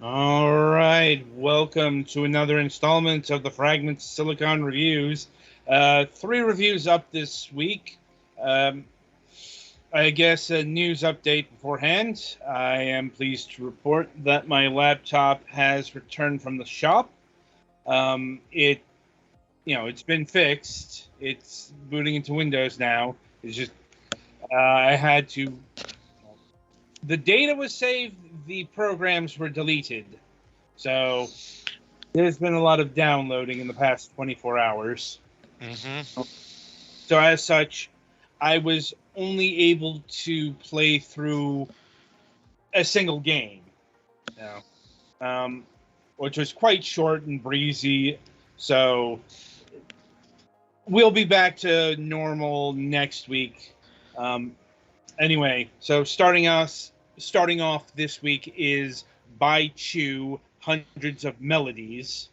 All right, welcome to another installment of the Fragments Silicon Reviews. Three reviews up this week. I guess a news update beforehand. I am pleased to report that my laptop has returned from the shop. It's been fixed. It's booting into Windows now. It's just I had to. The data was saved. The programs were deleted. So there's been a lot of downloading in the past 24 hours. Mm-hmm. So as such, I was only able to play through a single game, which was quite short and breezy. So we'll be back to normal next week. Anyway, so starting off this week is By Chu, Hundreds of Melodies.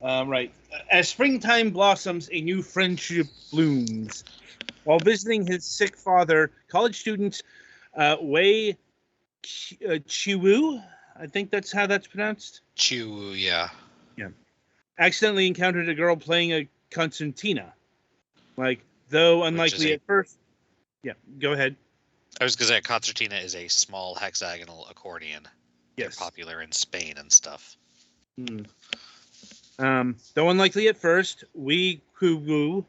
Right. As springtime blossoms, a new friendship blooms. While visiting his sick father, college student Wei Chiwu, I think that's how that's pronounced. Chiwu, yeah. Yeah. Accidentally encountered a girl playing a concertina. Though unlikely at first. Yeah, go ahead. I was going to say a concertina is a small hexagonal accordion. Yes. They're popular in Spain and stuff. Though unlikely at first, Wei Kuwu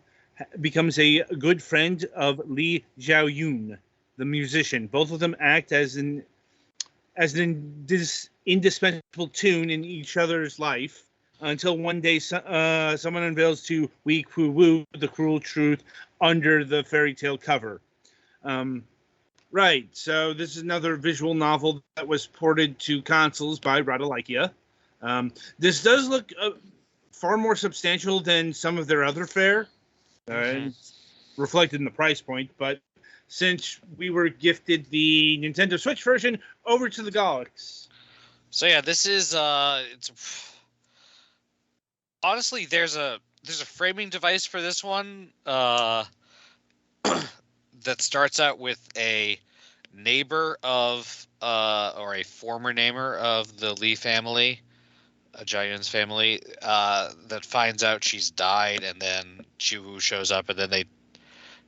becomes a good friend of Li Xiaoyun, the musician. Both of them act as an indispensable tune in each other's life until one day someone unveils to Wei Kuwu the cruel truth under the fairy tale cover. Right, so this is another visual novel that was ported to consoles by Radalikia. This does look far more substantial than some of their other fare, reflected in the price point. But since we were gifted the Nintendo Switch version, over to the Galax. So yeah, this is honestly there's a framing device for this one that starts out with a neighbor of or a former neighbor of the Lee family, Jayun's family, that finds out she's died, and then Chiwu shows up, and then they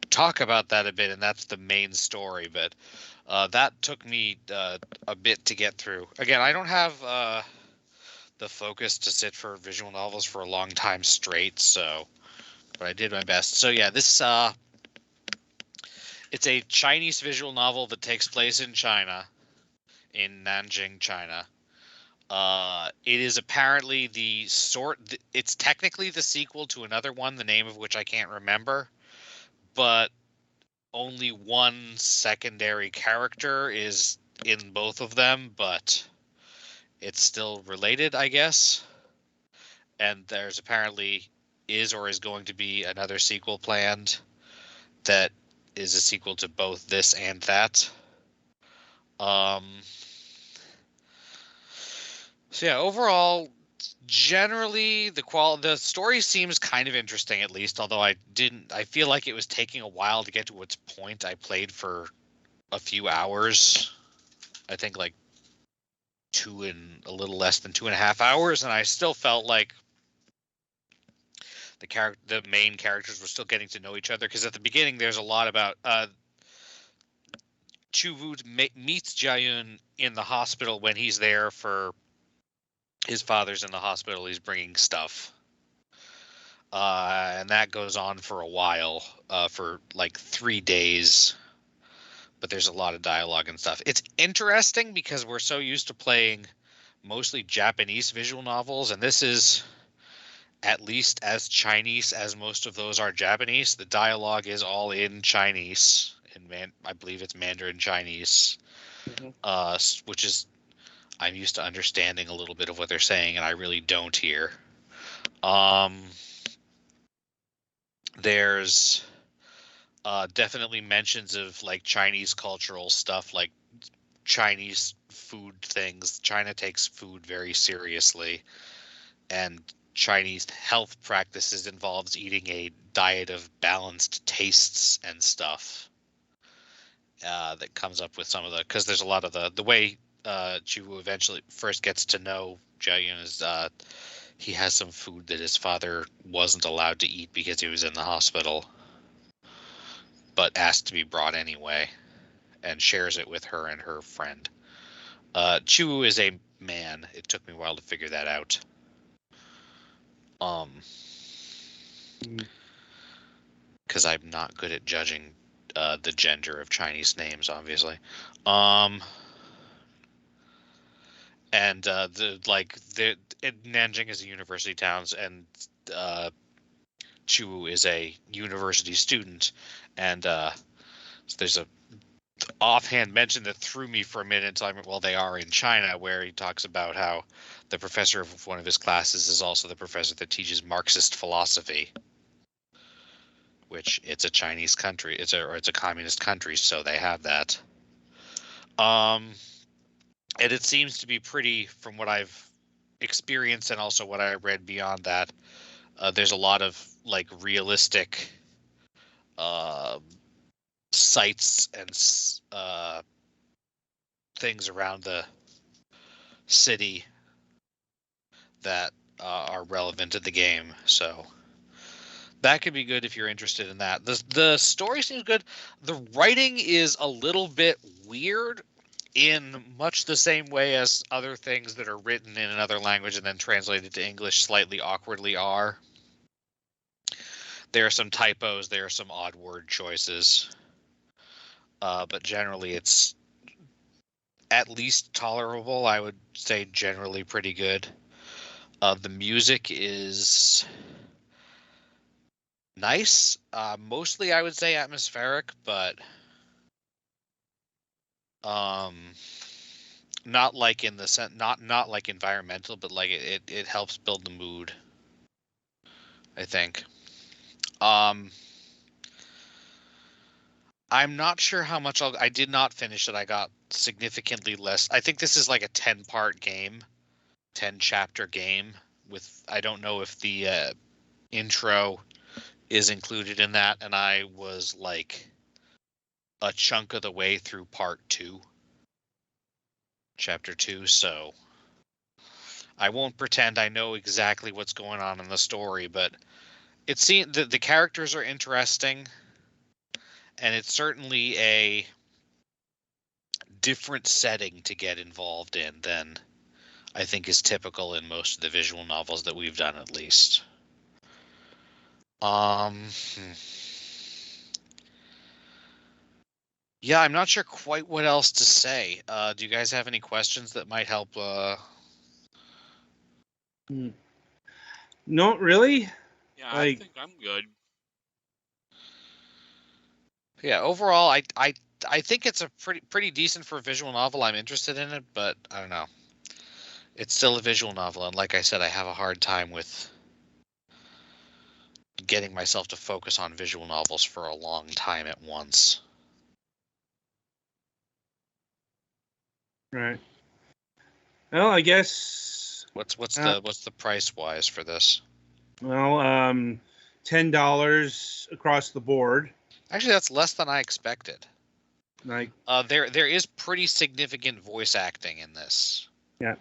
talk about that a bit, and that's the main story. But that took me a bit to get through. Again, I don't have the focus to sit for visual novels for a long time straight, but I did my best. So yeah, this it's a Chinese visual novel that takes place in China, in Nanjing, China. It is apparently it's technically the sequel to another one, the name of which I can't remember, but only one secondary character is in both of them, but it's still related, I guess. And there's apparently is or is going to be another sequel planned that is a sequel to both this and that. So yeah, overall, generally the story seems kind of interesting, at least, although I feel like it was taking a while to get to its point. I played for a few hours, I think like a little less than 2.5 hours, and I still felt like the main characters were still getting to know each other, because at the beginning there's a lot about Chuwu meets Jayun in the hospital when he's there for his father's in the hospital. He's bringing stuff, and that goes on for a while, for like 3 days. But there's a lot of dialogue and stuff. It's interesting because we're so used to playing mostly Japanese visual novels, and this is at least as Chinese as most of those are Japanese. The dialogue is all in Chinese, I believe it's Mandarin Chinese, which is, I'm used to understanding a little bit of what they're saying, and I really don't here. There's definitely mentions of like Chinese cultural stuff, like Chinese food things. China takes food very seriously, and Chinese health practices involves eating a diet of balanced tastes and stuff. That comes up with some of because there's a lot of the way Chiwu eventually first gets to know Jiayun is he has some food that his father wasn't allowed to eat because he was in the hospital, but asked to be brought anyway, and shares it with her and her friend. Chiwu is a man. It took me a while to figure that out. Because I'm not good at judging the gender of Chinese names, obviously. And Nanjing is a university town, and Chiwu is a university student, and so there's a offhand mention that threw me for a minute until I went, well, they are in China, where he talks about how the professor of one of his classes is also the professor that teaches Marxist philosophy, which it's a Chinese country, it's a communist country, so they have that. And it seems to be pretty, from what I've experienced and also what I read beyond that, there's a lot of like realistic sites and things around the city that are relevant to the game, so that could be good if you're interested in that. The story seems good. The writing is a little bit weird in much the same way as other things that are written in another language and then translated to English slightly awkwardly are. There are some typos, there are some odd word choices, but generally it's at least tolerable. I would say generally pretty good. The music is nice, mostly I would say atmospheric, but not like in the sense, not like environmental, but like it helps build the mood, I think. I'm not sure how much I did not finish it. I got significantly less. I think this is like a 10-part game, 10-chapter game with, I don't know if the intro is included in that, and I was like a chunk of the way through part 2, chapter 2, so I won't pretend I know exactly what's going on in the story, but it seems the characters are interesting, and it's certainly a different setting to get involved in than I think is typical in most of the visual novels that we've done, at least. Yeah, I'm not sure quite what else to say. Do you guys have any questions that might help? Not really. Yeah, I think I'm good. Yeah, overall, I think it's a pretty decent for a visual novel. I'm interested in it, but I don't know. It's still a visual novel, and like I said, I have a hard time with getting myself to focus on visual novels for a long time at once. Right. Well, I guess What's the price wise for this? Well, $10 across the board. Actually, that's less than I expected. Like, there is pretty significant voice acting in this. Yeah.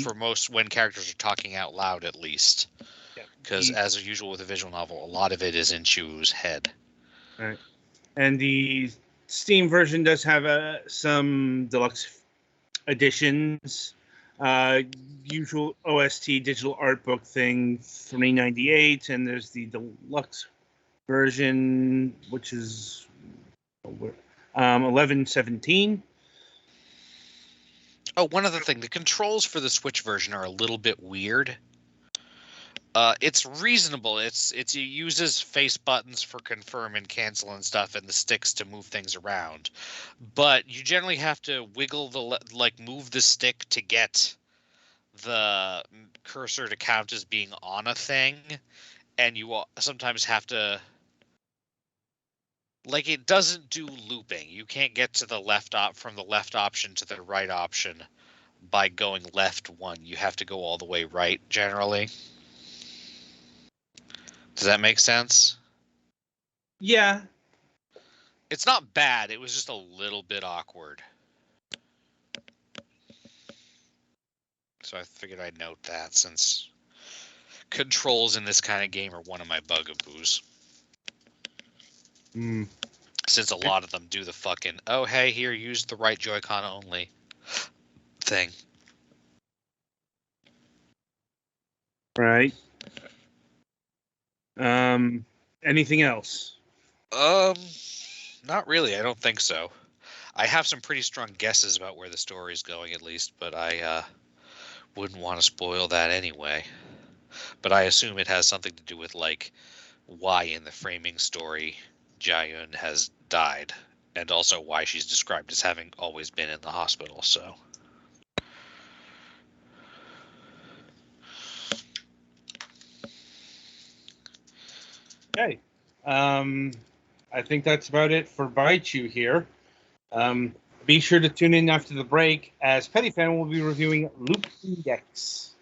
For most, when characters are talking out loud, at least. Because as usual with a visual novel, a lot of it is in Chu's head. Right. And the Steam version does have some deluxe editions. Usual OST digital art book thing, $3.98, and there's the deluxe version, which is $11.17. Oh, one other thing: the controls for the Switch version are a little bit weird. It's reasonable. It uses face buttons for confirm and cancel and stuff, and the sticks to move things around. But you generally have to wiggle move the stick to get the cursor to count as being on a thing, and you sometimes have to. Like, it doesn't do looping. You can't get to the from the left option to the right option by going left one. You have to go all the way right, generally. Does that make sense? Yeah. It's not bad. It was just a little bit awkward. So I figured I'd note that since controls in this kind of game are one of my bugaboos. Since a lot of them do the fucking, oh, hey, here, use the right Joy-Con only thing. Right. Anything else? Not really. I don't think so. I have some pretty strong guesses about where the story's going, at least, but I wouldn't want to spoil that anyway. But I assume it has something to do with, like, why in the framing story Jaehyun has died, and also why she's described as having always been in the hospital, so... Okay. I think that's about it for Baichu here. Be sure to tune in after the break, as Petty Fan will be reviewing Loop Index.